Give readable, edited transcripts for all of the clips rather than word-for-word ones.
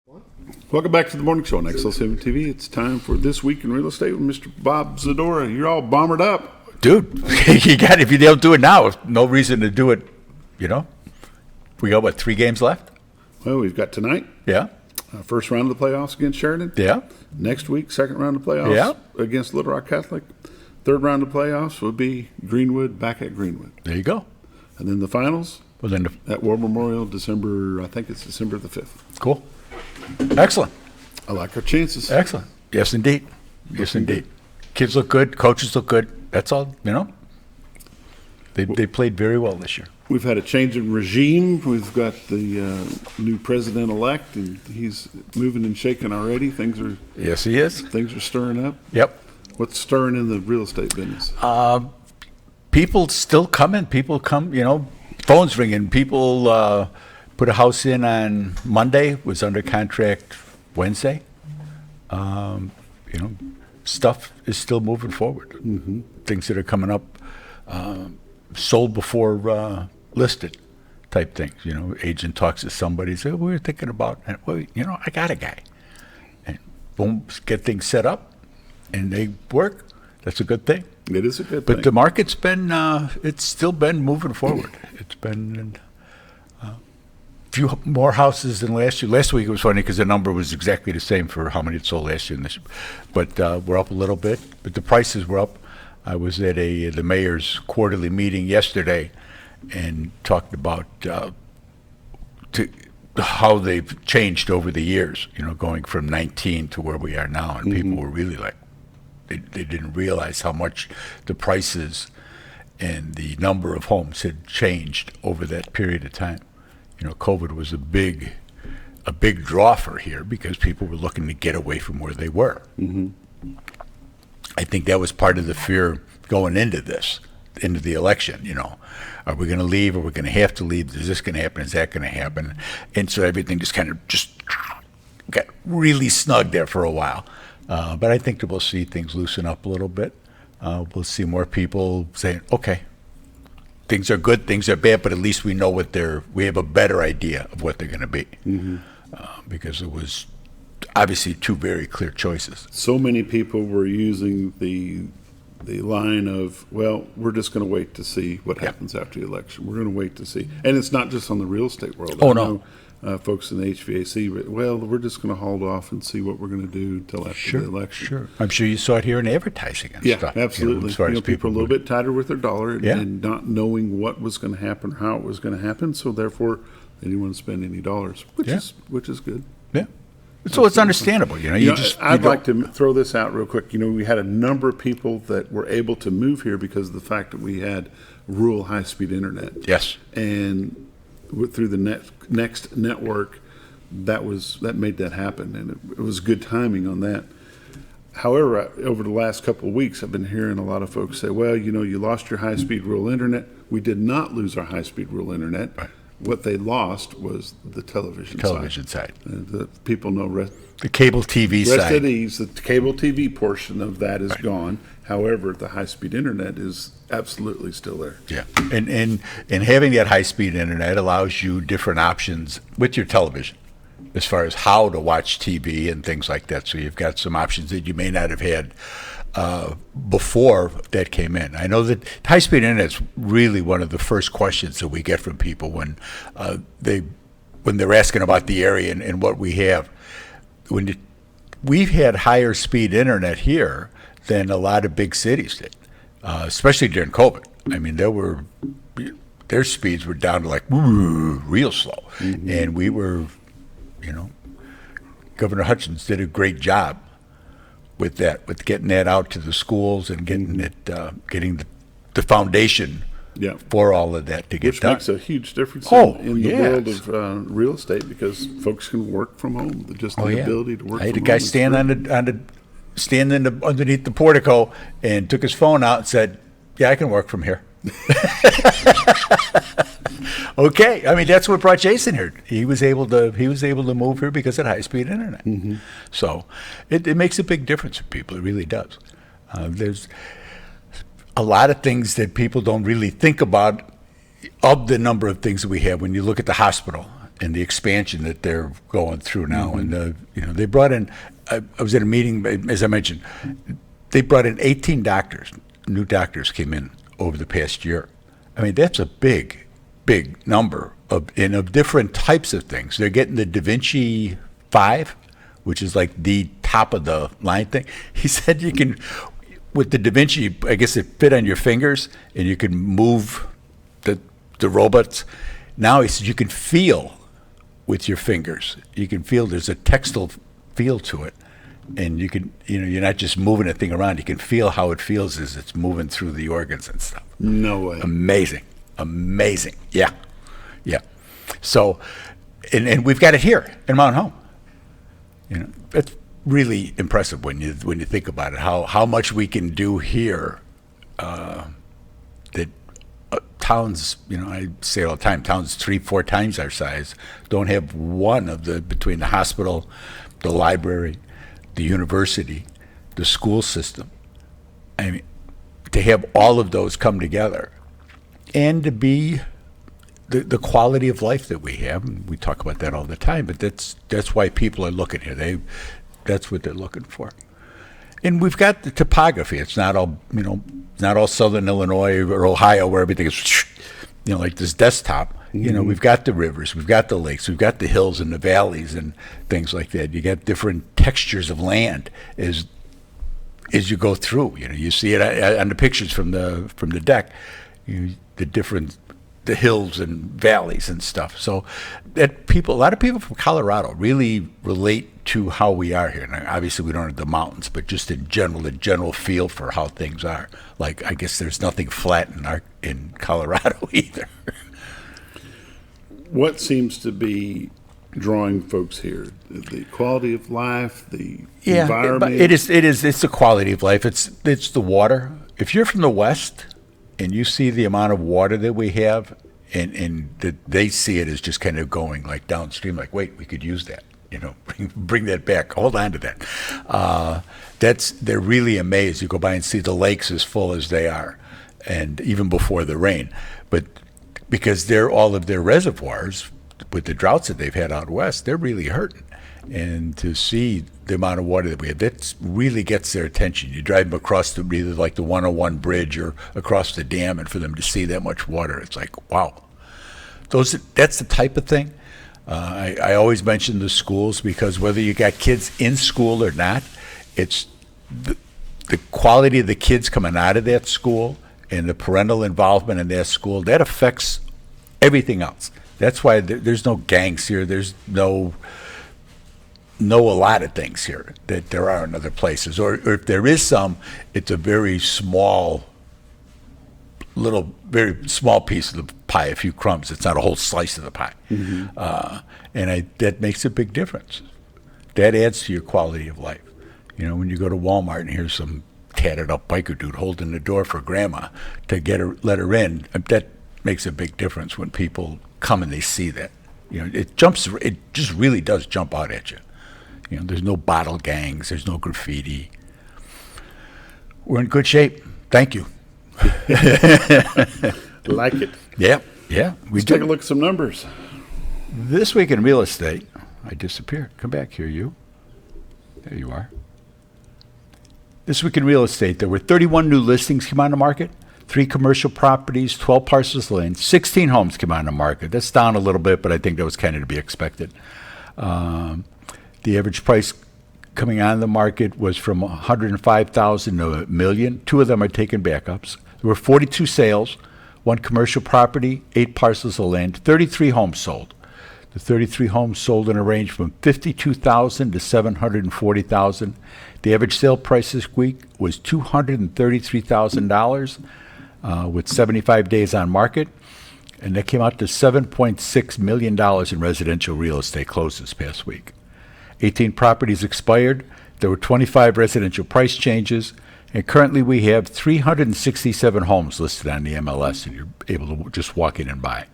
Welcome back to the morning show on XL7 TV. It's time for This Week in Real Estate with Mr. Bob Zadora. You're all bombered up. Dude, you got if you don't do it now, no reason to do it, We got, 3 games left? Well, we've got tonight, Yeah. First round of the playoffs against Sheridan. Yeah. Next week, second round of playoffs Yeah. against Little Rock Catholic. Third round of playoffs will be Greenwood back at Greenwood. There you go. And then the finals Well, then, at War Memorial, December the 5th. cool. Excellent. I like our chances. Excellent. Yes, indeed. Yes, indeed. Kids look good. Coaches look good. That's all, They played very well this year. We've had a change in regime. We've got the new president-elect, and he's moving and shaking already. Things are Yes, he is. stirring up. Yep. What's stirring in the real estate business? People still coming. People come, phones ringing. People put a house in on Monday, was under contract Wednesday. Stuff is still moving forward. Mm-hmm. Things that are coming up, sold before listed type things. Agent talks to somebody, say, we were thinking about, I got a guy. And boom, get things set up, and they work. That's a good thing. It is a good thing. But the market's been, it's still been moving forward. It's been a few more houses than last year. Last week it was funny because the number was exactly the same for how many it sold last year and this year. But we're up a little bit. But the prices were up. I was at the mayor's quarterly meeting yesterday and talked about how they've changed over the years, going from 19 to where we are now. And people were really like, they didn't realize how much the prices and the number of homes had changed over that period of time. COVID was a big draw for here because people were looking to get away from where they were. Mm-hmm. I think that was part of the fear going into the election. Are we going to leave? Are we going to have to leave? Is this going to happen? Is that going to happen? And so everything just got really snug there for a while. But I think that we'll see things loosen up a little bit. We'll see more people saying, okay, things are good, things are bad, but at least we know we have a better idea of what they're going to be. Mm-hmm. Because it was obviously 2 very clear choices. So many people were using the line of, well, we're just going to wait to see what happens after the election. We're going to wait to see. And it's not just on the real estate world. Oh, I no. know, folks in the HVAC, but, well, we're just going to hold off and see what we're going to do until after the election. Sure. I'm sure you saw it here in advertising and stuff. Yeah, absolutely. As far as people are a little bit tighter with their dollar Yeah. and not knowing what was going to happen, how it was going to happen, so therefore they didn't want to spend any dollars, which is good. Yeah. So it's understandable, I'd like to throw this out real quick. We had a number of people that were able to move here because of the fact that we had rural high-speed internet. Yes. And through the Next network, that made that happen, and it was good timing on that. However, over the last couple of weeks, I've been hearing a lot of folks say, well, you lost your high-speed rural internet. We did not lose our high-speed rural internet. Right. What they lost was the television side. The people know the cable TV rest side. at ease. The cable TV portion of that is gone. However, the high-speed internet is absolutely still there. Yeah, and having that high-speed internet allows you different options with your television as far as how to watch TV and things like that. So you've got some options that you may not have had before that came in. I know that high-speed internet is really one of the first questions that we get from people when they're asking about the area and what we have. We've had higher speed internet here than a lot of big cities did, especially during COVID. I mean, their speeds were down to like real slow, and we were, Governor Hutchins did a great job with that, with getting that out to the schools and getting the foundation for all of that to get done. Which makes a huge difference in the world of real estate because folks can work from home. Just the ability to work from home. I had a guy standing underneath the portico and took his phone out and said, yeah, I can work from here. Okay, I mean that's what brought Jason here. He was able to move here because of high-speed internet. Mm-hmm. So it makes a big difference for people. It really does. There's a lot of things that people don't really think about of the number of things that we have. When you look at the hospital, and the expansion that they're going through now. And they brought in. I was at a meeting, as I mentioned. They brought in 18 doctors. New doctors came in over the past year. I mean, that's a big number of different types of things. They're getting the Da Vinci 5, which is like the top of the line thing. He said you can, with the Da Vinci, I guess it fit on your fingers, and you can move the robots. Now he said you can feel with your fingers. You can feel there's a tactile feel to it. And you can, you're not just moving a thing around. You can feel how it feels as it's moving through the organs and stuff. No way. Amazing. Yeah. So, and we've got it here in Mount Home. It's really impressive when you think about it. How much we can do here. That towns, I say it all the time. Towns 3-4 times our size don't have one of between the hospital, the library, the university, the school system. I mean, to have all of those come together and to be the quality of life that we have, and we talk about that all the time, but that's why people are looking here. That's what they're looking for. And we've got the topography. It's not all, not all Southern Illinois or Ohio where everything is, like this desktop. We've got the rivers, we've got the lakes, we've got the hills and the valleys and things like that. You get different textures of land as you go through. You see it on the pictures from the deck. The hills and valleys and stuff. So that a lot of people from Colorado really relate to how we are here. And obviously we don't have the mountains, but just in general, the general feel for how things are. Like, I guess there's nothing flat in Colorado either. What seems to be drawing folks here? The quality of life, the environment? It is. It's the quality of life. It's the water. If you're from the West and you see the amount of water that we have, and they see it as just kind of going like downstream, like, wait, we could use that. Bring that back. Hold on to that. They're really amazed. You go by and see the lakes as full as they are, and even before the rain. But because all of their reservoirs, with the droughts that they've had out west, they're really hurting. And to see the amount of water that we have, that really gets their attention. You drive them across either like the 101 bridge or across the dam, and for them to see that much water, it's like, wow. That's the type of thing. I always mention the schools, because whether you got kids in school or not, it's the quality of the kids coming out of that school and the parental involvement in that school, that affects everything else. That's why there's no gangs here. There's no a lot of things here that there are in other places. Or if there is some, it's a very small piece of the pie, a few crumbs. It's not a whole slice of the pie. And that makes a big difference. That adds to your quality of life. When you go to Walmart and here's some tatted up biker dude holding the door for grandma to let her in, that makes a big difference when people come and they see that. It just really does jump out at you. There's no bottle gangs, there's no graffiti. We're in good shape. Thank you. Like it. Yeah. Let's take a look at some numbers. This week in real estate, I disappeared. Come back here, you. There you are. This week in real estate, there were 31 new listings came on the market, 3 commercial properties, 12 parcels of land, 16 homes came on the market. That's down a little bit, but I think that was kind of to be expected. The average price coming on the market was from $105,000 to $1 million. 2 of them are taking backups. There were 42 sales, 1 commercial property, 8 parcels of land, 33 homes sold. The 33 homes sold in a range from $52,000 to $740,000. The average sale price this week was $233,000 with 75 days on market. And that came out to $7.6 million in residential real estate closed this past week. 18 properties expired. There were 25 residential price changes. And currently we have 367 homes listed on the MLS, and you're able to just walk in and buy.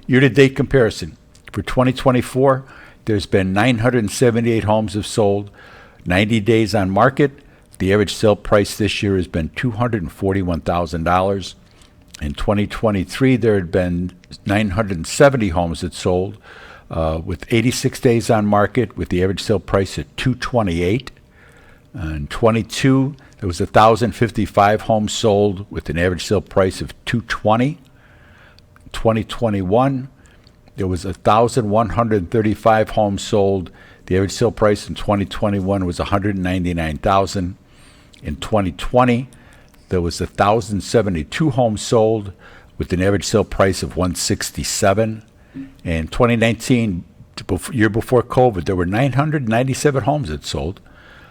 Year-to-date comparison. For 2024, there's been 978 homes have sold, 90 days on market. The average sale price this year has been $241,000. In 2023, there had been 970 homes that sold, with 86 days on market, with the average sale price at 228. In 22, there was 1,055 homes sold with an average sale price of 220. 2021, there was 1,135 homes sold. The average sale price in 2021 was 199,000. In 2020, there was 1,072 homes sold with an average sale price of 167. And 2019, year before COVID, there were 997 homes that sold,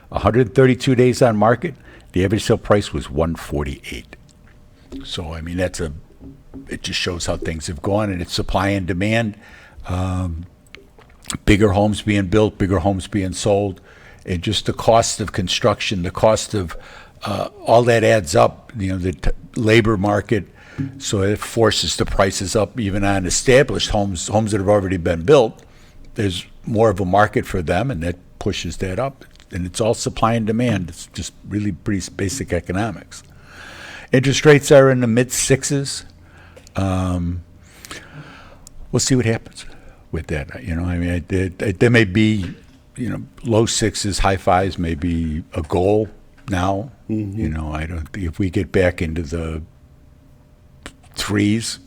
132 days on market. The average sale price was 148. So, I mean, it just shows how things have gone, and it's supply and demand. Bigger homes being built, bigger homes being sold, and just the cost of construction, the cost of all that adds up. The labor market, so it forces the prices up even on established homes that have already been built. There's more of a market for them, and that pushes that up. And it's all supply and demand. It's just really pretty basic economics. Interest rates are in the mid sixes. We'll see what happens with that. There may be, low sixes, high fives may be a goal now. Mm-hmm. I don't think if we get back into the threes,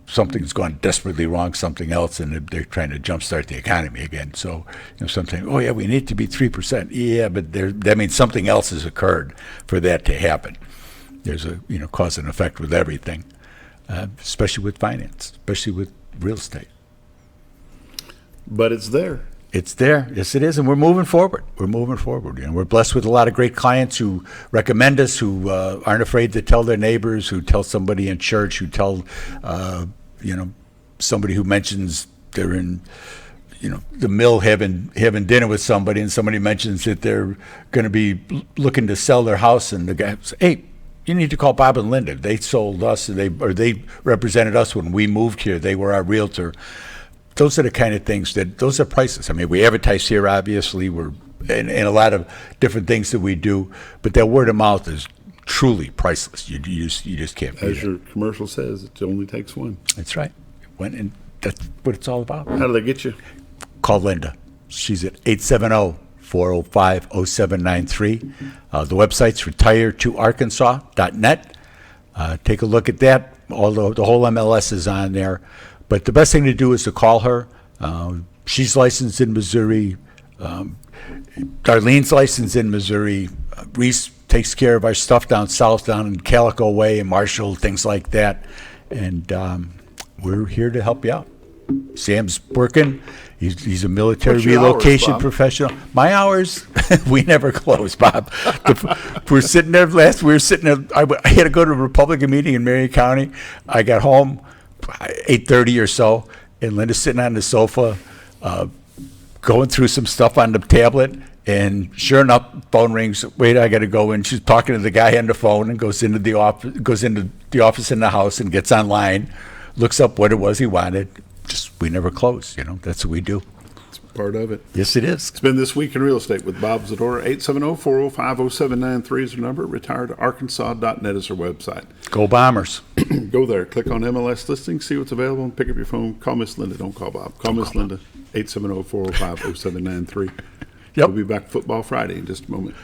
something's gone desperately wrong, something else, and they're trying to jumpstart the economy again. So, sometimes, oh yeah, we need to be 3%. Yeah, but that means something else has occurred for that to happen. There's a cause and effect with everything, especially with finance, especially with real estate. But it's there. It's there. Yes, it is. And we're moving forward. We're blessed with a lot of great clients who recommend us, who aren't afraid to tell their neighbors, who tell somebody in church, who tell, somebody who mentions they're in, the mill having dinner with somebody, and somebody mentions that they're going to be looking to sell their house, and the guy says, hey, you need to call Bob and Linda. They sold us, they represented us when we moved here. They were our realtor. Those are the kind of things those are priceless. I mean, we advertise here, obviously, we're in a lot of different things that we do, but that word of mouth is truly priceless. You just can't beat it. As your commercial says, it only takes one. That's right. And that's what it's all about. How do they get you? Call Linda. She's at 870-405-0793. The website's retirettoarkansas.net. Take a look at that. Although the whole MLS is on there. But the best thing to do is to call her. She's licensed in Missouri. Darlene's licensed in Missouri. Reese takes care of our stuff down south, down in Calico Way and Marshall, things like that. And we're here to help you out. Sam's working. He's a military What's your relocation hours, professional. My hours, we never close, Bob. We're sitting there I had to go to a Republican meeting in Marion County. I got home 8:30 or so, and Linda's sitting on the sofa, going through some stuff on the tablet, and sure enough, phone rings. Wait, I got to go in. She's talking to the guy on the phone, and goes into the office in the house, and gets online, looks up what it was he wanted. We never close. That's what we do. It's part of it. Yes, it is. It's been This Week in Real Estate with Bob Zadora. 870-405-0793 is her number. Retiredtoarkansas.net is her website. Go Bombers. Go there, click on MLS listings, see what's available, and pick up your phone. Call Miss Linda. Don't call Bob. Call Miss Linda. 870-405-0793. Yep. We'll be back Football Friday in just a moment.